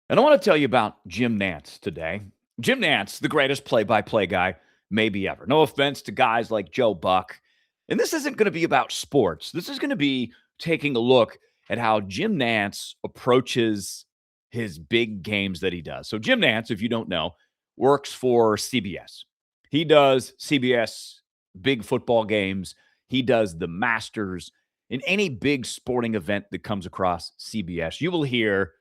And I want to tell you about Jim Nantz today. Jim Nantz, the greatest play by play guy maybe ever. No offense to guys like Joe Buck. And this isn't going to be about sports. This is going to be taking a look at how Jim Nantz approaches his big games that he does. So, Jim Nantz, if you don't know, works for CBS. He does CBS big football games, he does the Masters. In any big sporting event that comes across CBS, you will hear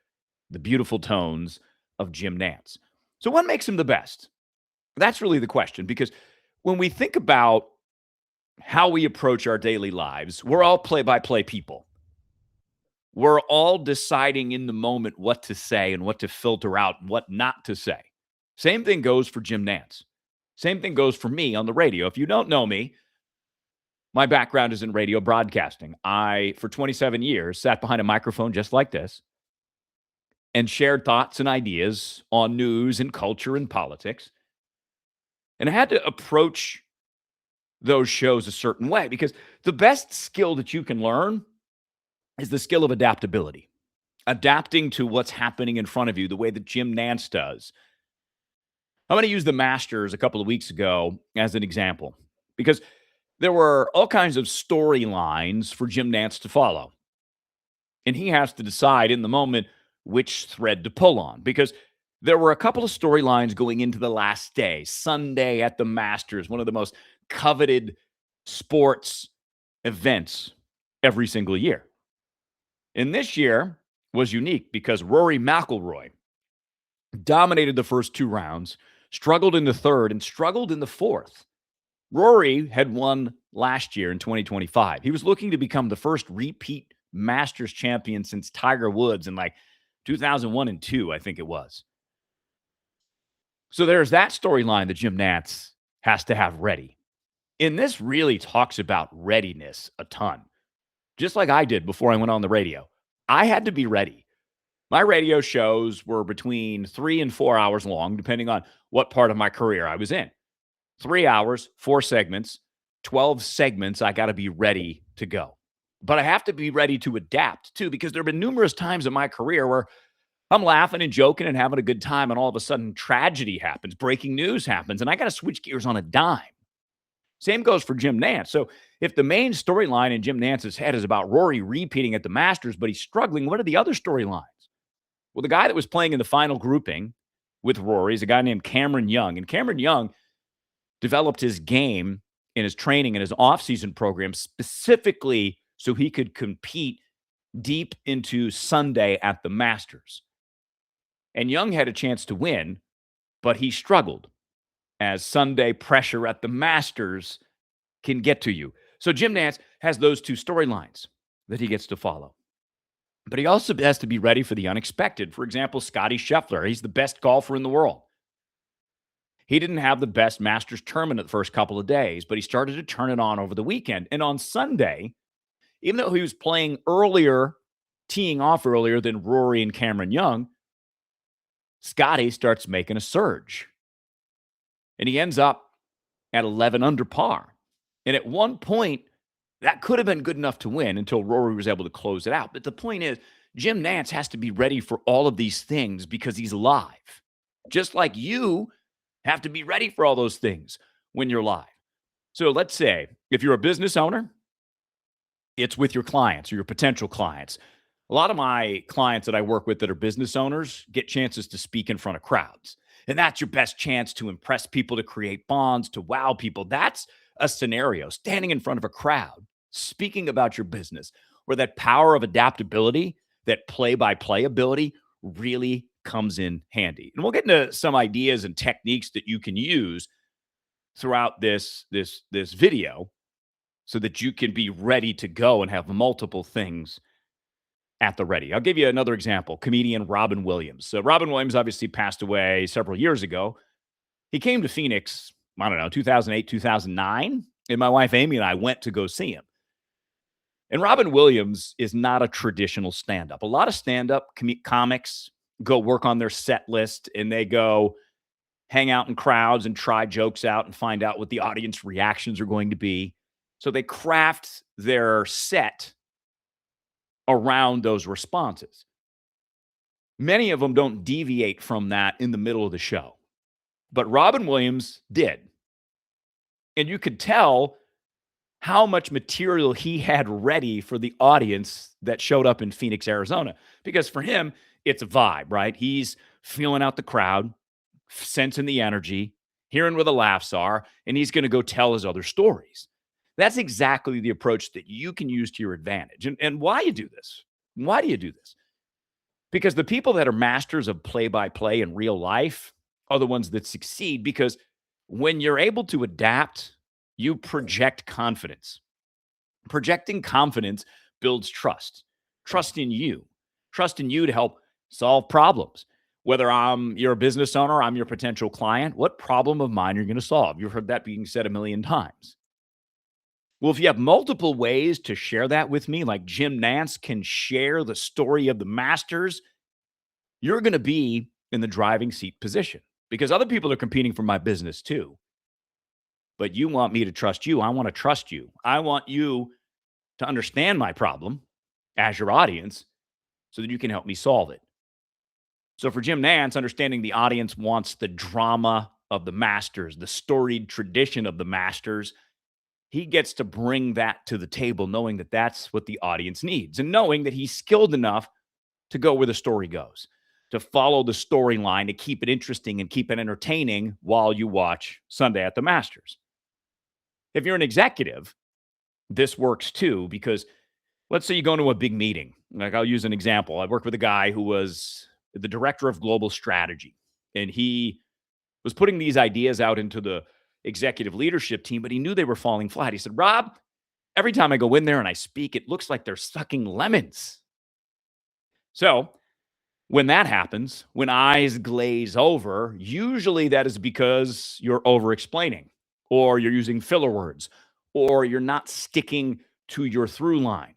the beautiful tones of Jim Nantz. So, what makes him the best? That's really the question, because when we think about how we approach our daily lives, we're all play by play people. We're all deciding in the moment what to say and what to filter out and what not to say. Same thing goes for Jim Nantz. Same thing goes for me on the radio. If you don't know me, my background is in radio broadcasting. For 27 years, sat behind a microphone just like this and shared thoughts and ideas on news and culture and politics. And I had to approach those shows a certain way because the best skill that you can learn is the skill of adaptability, adapting to what's happening in front of you the way that Jim Nantz does. I'm going to use the Masters a couple of weeks ago as an example because there were all kinds of storylines for Jim Nantz to follow. And he has to decide in the moment which thread to pull on because there were a couple of storylines going into the last day, Sunday at the Masters, one of the most coveted sports events every single year. And this year was unique because Rory McIlroy dominated the first two rounds, struggled in the third, and struggled in the fourth. Rory had won last year in 2025. He was looking to become the first repeat Masters champion since Tiger Woods in like 2001 and 2, I think it was. So there's that storyline that Jim Nantz has to have ready. And this really talks about readiness a ton. Just like I did before I went on the radio. I had to be ready. My radio shows were between 3 and 4 hours long, depending on what part of my career I was in. 3 hours, 4 segments, 12 segments, I got to be ready to go. But I have to be ready to adapt too, because there have been numerous times in my career where I'm laughing and joking and having a good time, and all of a sudden tragedy happens, breaking news happens, and I got to switch gears on a dime. Same goes for Jim Nantz. So if the main storyline in Jim Nantz's head is about Rory repeating at the Masters, but he's struggling, what are the other storylines? Well, the guy that was playing in the final grouping with Rory is a guy named Cameron Young. And Cameron Young developed his game in his training and his offseason program specifically so he could compete deep into Sunday at the Masters. And Young had a chance to win, but he struggled as Sunday pressure at the Masters can get to you. So Jim Nantz has those two storylines that he gets to follow. But he also has to be ready for the unexpected. For example, Scotty Scheffler, he's the best golfer in the world. He didn't have the best Masters tournament the first couple of days, but he started to turn it on over the weekend. And on Sunday, even though he was playing earlier, teeing off earlier than Rory and Cameron Young, Scotty starts making a surge. And he ends up at 11 under par. And at one point, that could have been good enough to win until Rory was able to close it out. But the point is, Jim Nantz has to be ready for all of these things because he's live. Just like you have to be ready for all those things when you're live. So let's say if you're a business owner, it's with your clients or your potential clients. A lot of my clients that I work with that are business owners get chances to speak in front of crowds. And that's your best chance to impress people, to create bonds, to wow people. That's a scenario, standing in front of a crowd, speaking about your business, where that power of adaptability, that play-by-play ability really comes in handy. And we'll get into some ideas and techniques that you can use throughout this video so that you can be ready to go and have multiple things at the ready. I'll give you another example. Comedian Robin Williams. So Robin Williams obviously passed away several years ago. He came to Phoenix, I don't know, 2008, 2009, and my wife Amy and I went to go see him. And Robin Williams is not a traditional stand-up. A lot of stand-up comics go work on their set list and they go hang out in crowds and try jokes out and find out what the audience reactions are going to be. So they craft their set around those responses. Many of them don't deviate from that in the middle of the show. But Robin Williams did. And you could tell how much material he had ready for the audience that showed up in Phoenix, Arizona. Because for him, it's a vibe, right? He's feeling out the crowd, sensing the energy, hearing where the laughs are, and he's going to go tell his other stories. That's exactly the approach that you can use to your advantage. And why you do this? Why do you do this? Because the people that are masters of play by play in real life are the ones that succeed because when you're able to adapt, you project confidence. Projecting confidence builds trust in you to help solve problems. Whether you're a business owner, I'm your potential client, what problem of mine you're going to solve? You've heard that being said a million times. Well, if you have multiple ways to share that with me, like Jim Nantz can share the story of the masters, you're going to be in the driving seat position because other people are competing for my business too. But you want me to trust you. I want to trust you. I want you to understand my problem as your audience so that you can help me solve it. So for Jim Nantz, understanding the audience wants the drama of the masters, the storied tradition of the masters, he gets to bring that to the table, knowing that that's what the audience needs and knowing that he's skilled enough to go where the story goes, to follow the storyline, to keep it interesting and keep it entertaining while you watch Sunday at the Masters. If you're an executive, this works too, because let's say you go into a big meeting. Like I'll use an example. I worked with a guy who was the director of global strategy, and he was putting these ideas out into the executive leadership team, but he knew they were falling flat. He said, Rob, every time I go in there and I speak, it looks like they're sucking lemons. So when that happens, when eyes glaze over, usually that is because you're over explaining or you're using filler words or you're not sticking to your through line.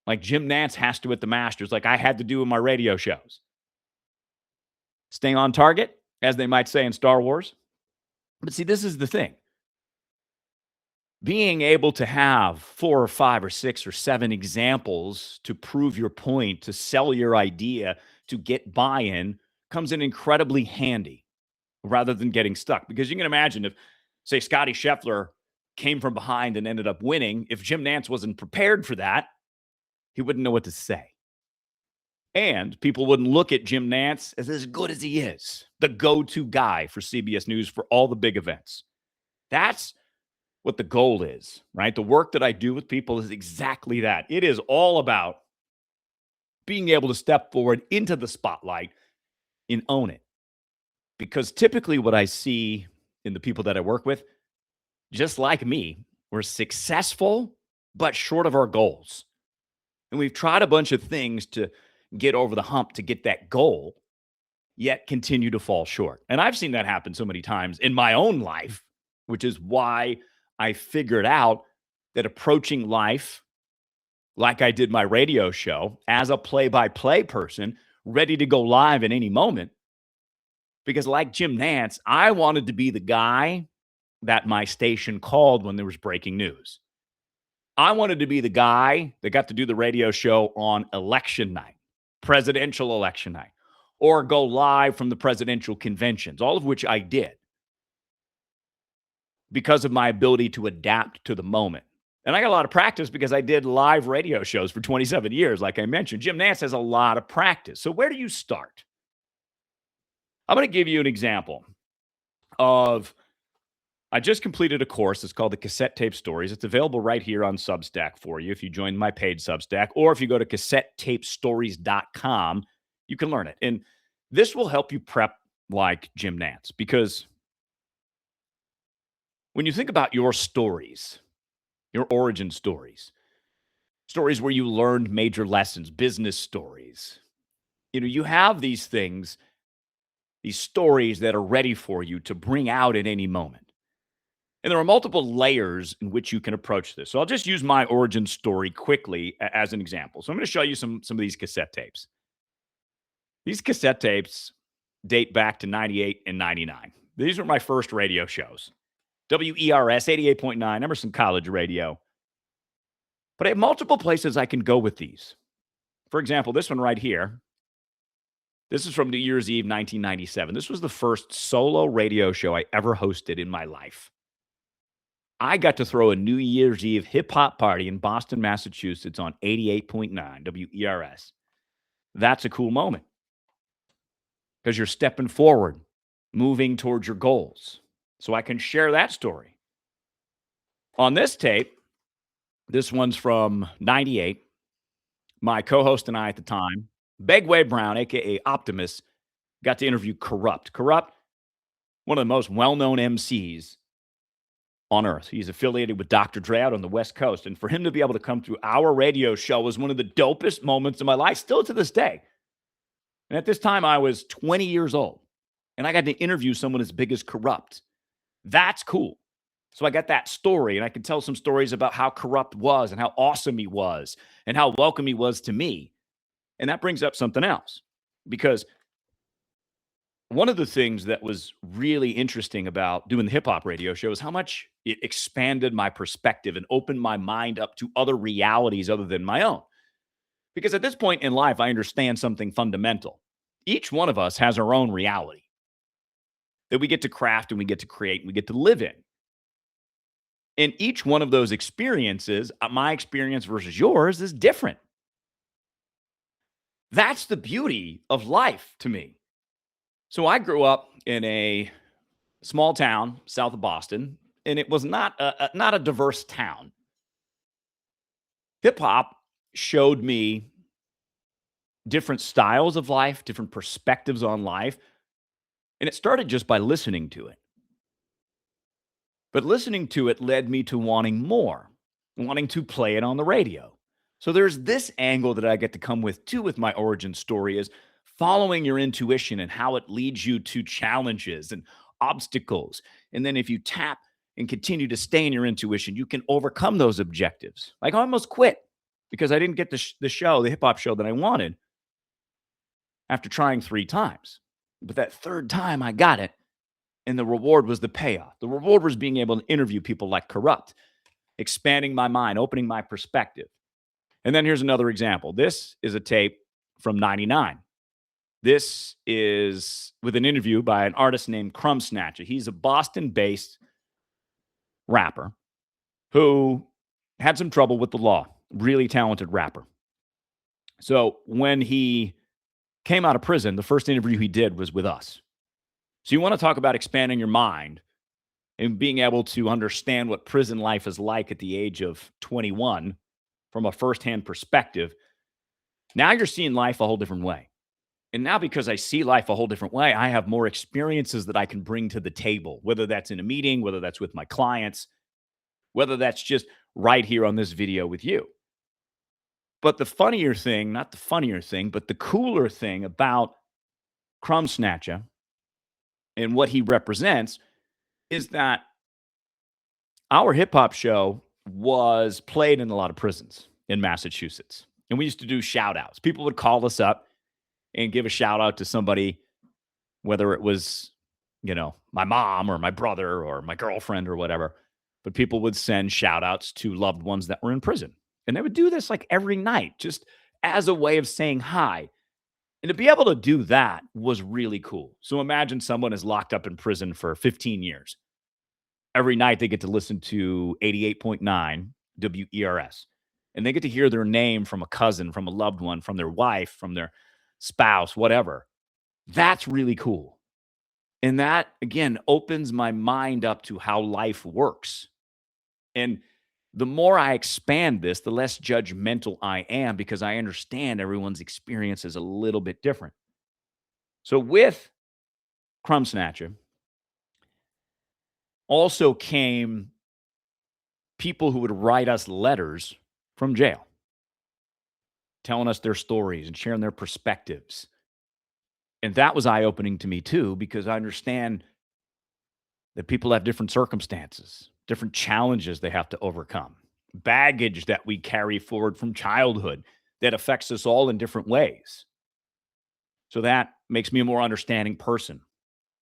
Like Jim Nantz has to at the Masters, like I had to do in my radio shows. Staying on target, as they might say in Star Wars. But see, this is the thing. Being able to have 4 or 5 or 6 or 7 examples to prove your point, to sell your idea, to get buy-in comes in incredibly handy rather than getting stuck. Because you can imagine if, say, Scotty Scheffler came from behind and ended up winning, if Jim Nantz wasn't prepared for that, he wouldn't know what to say. And people wouldn't look at Jim Nantz as good as he is, the go-to guy for CBS News for all the big events. That's what the goal is, right? The work that I do with people is exactly that. It is all about being able to step forward into the spotlight and own it. Because typically what I see in the people that I work with, just like me, we're successful, but short of our goals. And we've tried a bunch of things to get over the hump to get that goal, yet continue to fall short. And I've seen that happen so many times in my own life, which is why I figured out that approaching life like I did my radio show as a play-by-play person, ready to go live at any moment. Because like Jim Nantz, I wanted to be the guy that my station called when there was breaking news. I wanted to be the guy that got to do the radio show on election night, presidential election night, or go live from the presidential conventions, all of which I did because of my ability to adapt to the moment. And I got a lot of practice because I did live radio shows for 27 years, like I mentioned. Jim Nantz has a lot of practice. So where do you start? I'm going to give you an example of, I just completed a course. It's called the Cassette Tape Stories. It's available right here on Substack for you if you join my paid Substack, or if you go to cassettetapestories.com, you can learn it. And this will help you prep like Jim Nantz, because when you think about your stories, your origin stories, stories where you learned major lessons, business stories, you have these things, these stories that are ready for you to bring out at any moment. And there are multiple layers in which you can approach this. So I'll just use my origin story quickly as an example. So I'm going to show you some of these cassette tapes. These cassette tapes date back to 98 and 99. These were my first radio shows. WERS 88.9, Emerson College Radio. But I have multiple places I can go with these. For example, this one right here This is from New Year's Eve, 1997. This was the first solo radio show I ever hosted in my life. I got to throw a New Year's Eve hip hop party in Boston, Massachusetts on 88.9 WERS. That's a cool moment because you're stepping forward, moving towards your goals. So I can share that story. On this tape, this one's from 98. My co host and I at the time, Begway Brown, AKA Optimus, got to interview Corrupt. Corrupt, one of the most well known MCs on earth. He's affiliated with Dr. Dre out on the West Coast. And for him to be able to come through our radio show was one of the dopest moments of my life, still to this day. And at this time, I was 20 years old. And I got to interview someone as big as Corrupt. That's cool. So I got that story, and I can tell some stories about how Corrupt was and how awesome he was and how welcome he was to me. And that brings up something else. Because one of the things that was really interesting about doing the hip hop radio show is how much it expanded my perspective and opened my mind up to other realities other than my own. Because at this point in life, I understand something fundamental. Each one of us has our own reality that we get to craft and we get to create and we get to live in. And each one of those experiences, my experience versus yours, is different. That's the beauty of life to me. So I grew up in a small town south of Boston, and it was not a diverse town. Hip hop showed me different styles of life, different perspectives on life, and it started just by listening to it. But listening to it led me to wanting more, wanting to play it on the radio. So there's this angle that I get to come with too with my origin story is following your intuition and how it leads you to challenges and obstacles. And then if you tap and continue to stay in your intuition, you can overcome those objectives. Like I almost quit because I didn't get the show, the hip hop show that I wanted after trying 3 times. But that third time I got it. And the reward was the payoff. The reward was being able to interview people like Corrupt, expanding my mind, opening my perspective. And then here's another example. This is a tape from 99. This is with an interview by an artist named Crumb Snatcher. He's a Boston-based rapper who had some trouble with the law. Really talented rapper. So when he came out of prison, the first interview he did was with us. So you want to talk about expanding your mind and being able to understand what prison life is like at the age of 21 from a firsthand perspective. Now you're seeing life a whole different way. And now because I see life a whole different way, I have more experiences that I can bring to the table, whether that's in a meeting, whether that's with my clients, whether that's just right here on this video with you. But the funnier thing, not the funnier thing, but the cooler thing about Crumb Snatcher and what he represents is that our hip hop show was played in a lot of prisons in Massachusetts. And we used to do shout outs. People would call us up and give a shout out to somebody, whether it was, my mom or my brother or my girlfriend or whatever. But people would send shout outs to loved ones that were in prison. And they would do this like every night, just as a way of saying hi. And to be able to do that was really cool. So imagine someone is locked up in prison for 15 years. Every night they get to listen to 88.9 WERS. And they get to hear their name from a cousin, from a loved one, from their wife, from their spouse, whatever. That's really cool. And that, again, opens my mind up to how life works. And the more I expand this, the less judgmental I am because I understand everyone's experience is a little bit different. So with Crumb Snatcher also came people who would write us letters from jail, telling us their stories and sharing their perspectives. And that was eye-opening to me too, because I understand that people have different circumstances, different challenges they have to overcome, baggage that we carry forward from childhood that affects us all in different ways. So that makes me a more understanding person.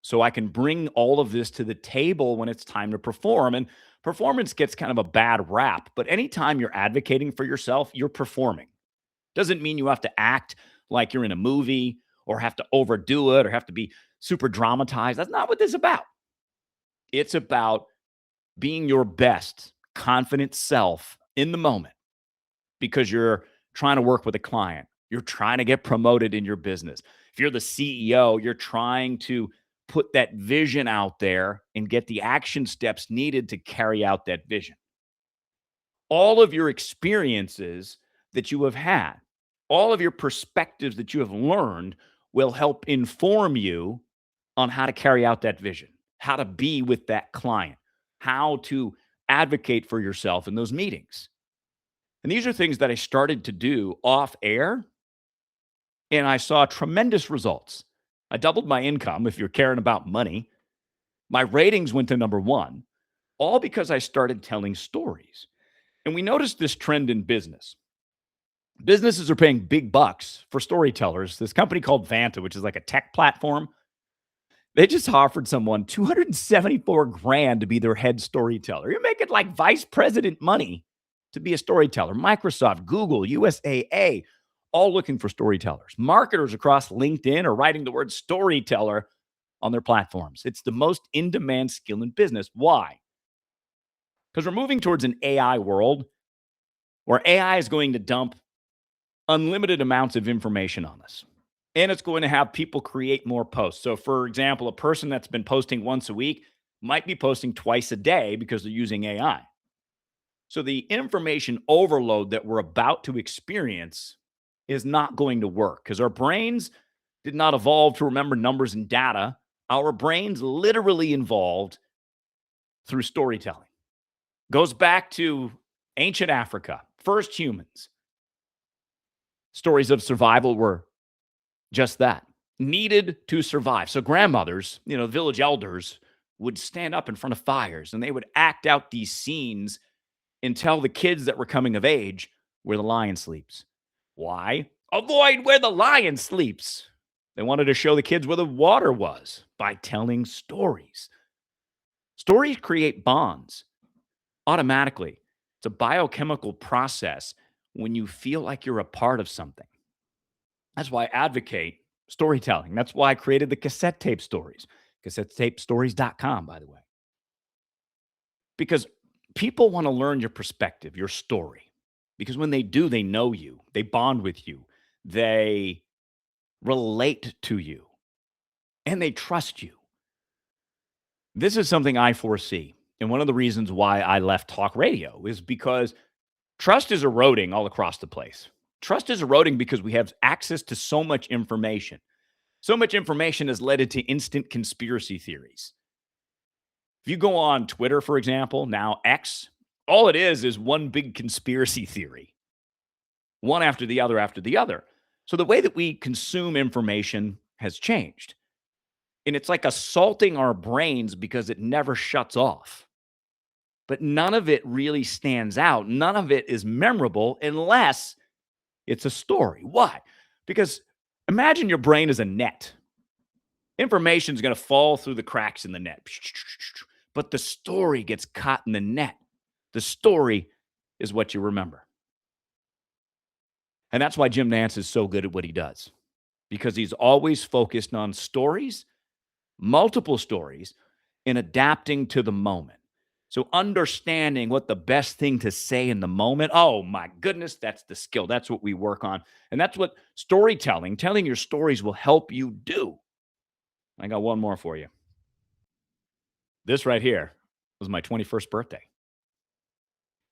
So I can bring all of this to the table when it's time to perform. And performance gets kind of a bad rap, but anytime you're advocating for yourself, you're performing. Doesn't mean you have to act like you're in a movie or have to overdo it or have to be super dramatized. That's not what this is about. It's about being your best confident self in the moment because you're trying to work with a client. You're trying to get promoted in your business. If you're the CEO, you're trying to put that vision out there and get the action steps needed to carry out that vision. All of your experiences that you have had, all of your perspectives that you have learned will help inform you on how to carry out that vision, how to be with that client, how to advocate for yourself in those meetings. And these are things that I started to do off air, and I saw tremendous results. I doubled my income if you're caring about money. My ratings went to number one, all because I started telling stories. And we noticed this trend in business. Businesses are paying big bucks for storytellers. This company called Vanta, which is like a tech platform, they just offered someone 274 grand to be their head storyteller. You're making like vice president money to be a storyteller. Microsoft, Google, USAA, all looking for storytellers. Marketers across LinkedIn are writing the word storyteller on their platforms. It's the most in-demand skill in business. Why? Because we're moving towards an AI world where AI is going to dump unlimited amounts of information on us. And it's going to have people create more posts. So, for example, a person that's been posting once a week might be posting twice a day because they're using AI. So, the information overload that we're about to experience is not going to work because our brains did not evolve to remember numbers and data. Our brains literally evolved through storytelling. Goes back to ancient Africa, first humans. Stories of survival were just that, needed to survive. So grandmothers, village elders would stand up in front of fires and they would act out these scenes and tell the kids that were coming of age where the lion sleeps. Why? Avoid where the lion sleeps. They wanted to show the kids where the water was by telling stories. Stories create bonds automatically. It's a biochemical process when you feel like you're a part of something. That's why I advocate storytelling. That's why I created the cassette tape stories, cassettetapestories.com, by the way. Because people want to learn your perspective, your story. Because when they do, they know you, they bond with you, they relate to you, and they trust you. This is something I foresee. And one of the reasons why I left talk radio is because trust is eroding all across the place. Trust is eroding because we have access to so much information. So much information has led to instant conspiracy theories. If you go on Twitter, for example, now X, all it is one big conspiracy theory, one after the other after the other. So the way that we consume information has changed. And it's like assaulting our brains because it never shuts off. But none of it really stands out. None of it is memorable unless it's a story. Why? Because imagine your brain is a net. Information is going to fall through the cracks in the net. But the story gets caught in the net. The story is what you remember. And that's why Jim Nantz is so good at what he does. Because he's always focused on stories, multiple stories, and adapting to the moment. So understanding what the best thing to say in the moment, oh my goodness, that's the skill. That's what we work on. And that's what storytelling, telling your stories will help you do. I got one more for you. This right here was my 21st birthday.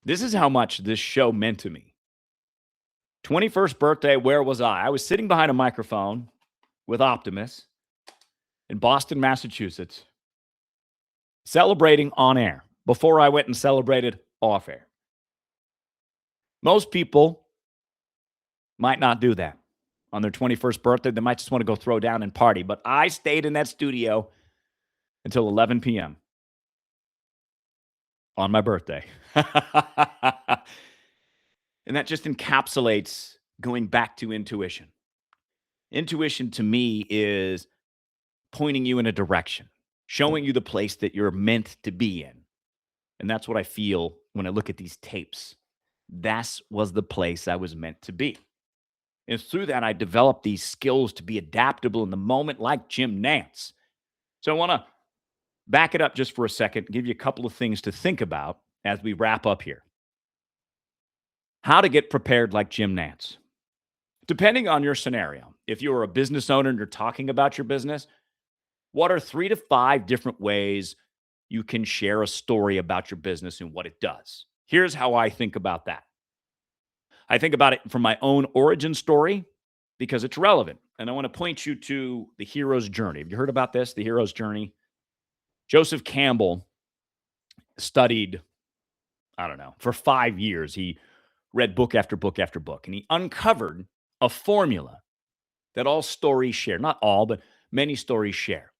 This is how much this show meant to me. 21st birthday, where was I? I was sitting behind a microphone with Optimus in Boston, Massachusetts, celebrating on air before I went and celebrated off air. Most people might not do that on their 21st birthday. They might just want to go throw down and party. But I stayed in that studio until 11 p.m. on my birthday. And that just encapsulates going back to intuition. Intuition to me is pointing you in a direction, showing you the place that you're meant to be in. And that's what I feel when I look at these tapes. That was the place I was meant to be. And through that, I developed these skills to be adaptable in the moment, like Jim Nantz. So I want to back it up just for a second, give you a couple of things to think about as we wrap up here. How to get prepared like Jim Nantz. Depending on your scenario, if you're a business owner and you're talking about your business, what are 3 to 5 different ways you can share a story about your business and what it does? Here's how I think about that. I think about it from my own origin story because it's relevant. And I want to point you to the hero's journey. Have you heard about this? The hero's journey? Joseph Campbell studied, I don't know, for 5 years. He read book after book after book, and he uncovered a formula that all stories share. Not all, but many stories share.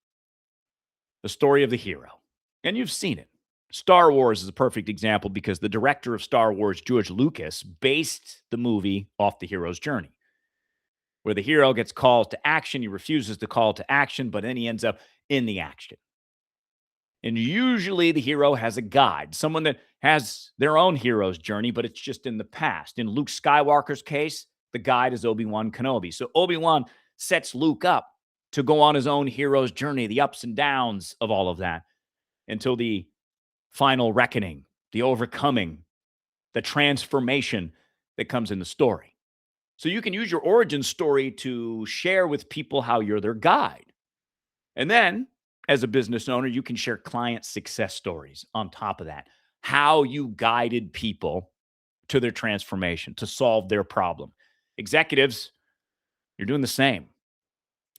The story of the hero. And you've seen it. Star Wars is a perfect example because the director of Star Wars, George Lucas, based the movie off the hero's journey, where the hero gets called to action. He refuses the call to action, but then he ends up in the action. And usually the hero has a guide, someone that has their own hero's journey, but it's just in the past. In Luke Skywalker's case, the guide is Obi-Wan Kenobi. So Obi-Wan sets Luke up to go on his own hero's journey, the ups and downs of all of that, until the final reckoning, the overcoming, the transformation that comes in the story. So you can use your origin story to share with people how you're their guide. And then, as a business owner, you can share client success stories on top of that, how you guided people to their transformation, to solve their problem. Executives, you're doing the same,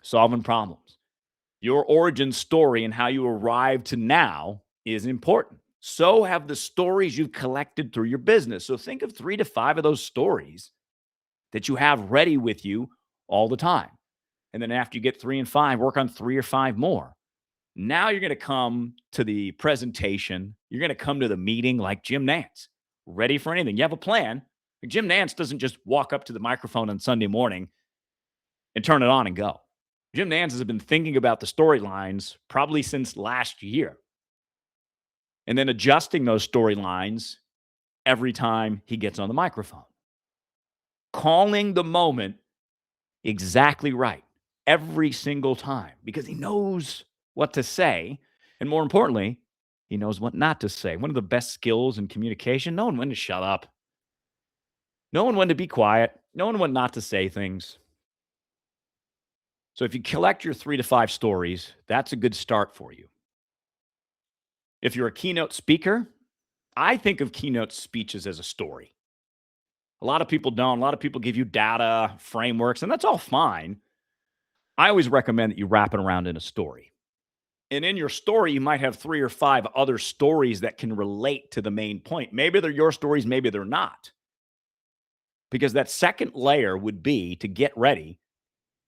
solving problems. Your origin story and how you arrived to now is important. So have the stories you've collected through your business. So think of 3 to 5 of those stories that you have ready with you all the time. And then after you get 3 and 5, work on 3 or 5 more. Now you're going to come to the presentation. You're going to come to the meeting like Jim Nantz, ready for anything. You have a plan. Jim Nantz doesn't just walk up to the microphone on Sunday morning and turn it on and go. Jim Nantz has been thinking about the storylines probably since last year, and then adjusting those storylines every time he gets on the microphone. Calling the moment exactly right every single time because he knows what to say. And more importantly, he knows what not to say. One of the best skills in communication, knowing when to shut up, knowing when to be quiet, knowing when not to say things. So if you collect your 3 to 5 stories, that's a good start for you. If you're a keynote speaker, I think of keynote speeches as a story. A lot of people don't. A lot of people give you data, frameworks, and that's all fine. I always recommend that you wrap it around in a story. And in your story, you might have 3 or 5 other stories that can relate to the main point. Maybe they're your stories, maybe they're not. Because that second layer would be to get ready,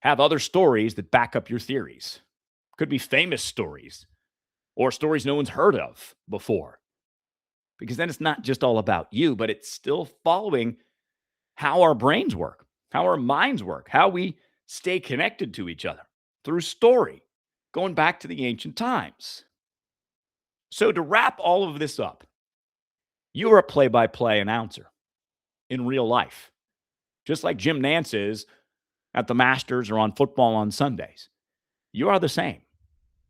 have other stories that back up your theories. Could be famous stories or stories no one's heard of before. Because then it's not just all about you, but it's still following how our brains work, how our minds work, how we stay connected to each other through story, going back to the ancient times. So to wrap all of this up, you are a play-by-play announcer in real life, just like Jim Nantz is at the Masters or on football on Sundays. You are the same.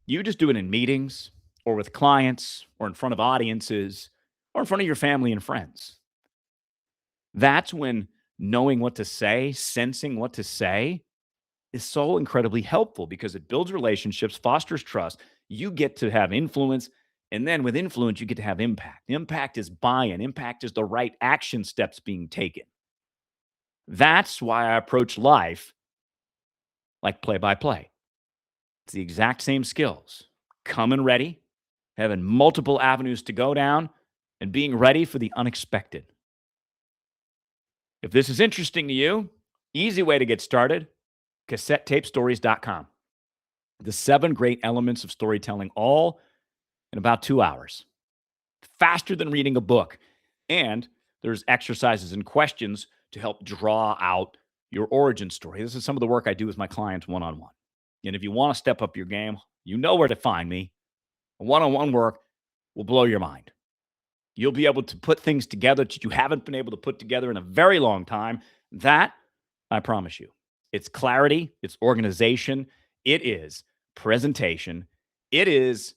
You just do it in meetings or with clients or in front of audiences or in front of your family and friends. That's when knowing what to say, sensing what to say is so incredibly helpful because it builds relationships, fosters trust. You get to have influence. And then with influence, you get to have impact. Impact is buy-in. Impact is the right action steps being taken. That's why I approach life like play-by-play. It's the exact same skills. Coming ready, having multiple avenues to go down, and being ready for the unexpected. If this is interesting to you, easy way to get started, cassettetapestories.com. The 7 great elements of storytelling, all in about 2 hours. Faster than reading a book. And there's exercises and questions to help draw out your origin story. This is some of the work I do with my clients one-on-one. And if you want to step up your game, you know where to find me. One-on-one work will blow your mind. You'll be able to put things together that you haven't been able to put together in a very long time. That, I promise you. It's clarity, it's organization, it is presentation, it is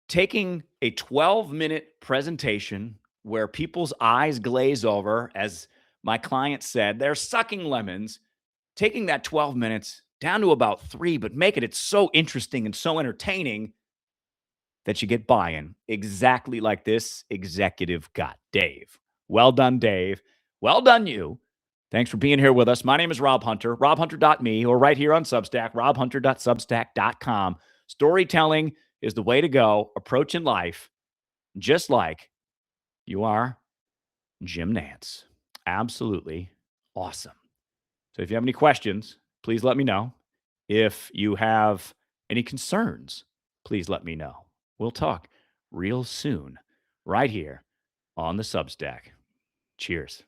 taking a 12-minute presentation where people's eyes glaze over, as my client said, they're sucking lemons, taking that 12 minutes down to about 3, but making it so interesting and so entertaining that you get buy-in, exactly like this executive got. Dave. Well done, Dave. Well done, you. Thanks for being here with us. My name is Rob Hunter, robhunter.me, or right here on Substack, robhunter.substack.com. Storytelling is the way to go, approaching life just like you are Jim Nantz. Absolutely awesome. So if you have any questions, please let me know. If you have any concerns, please let me know. We'll talk real soon, right here on the Substack. Cheers.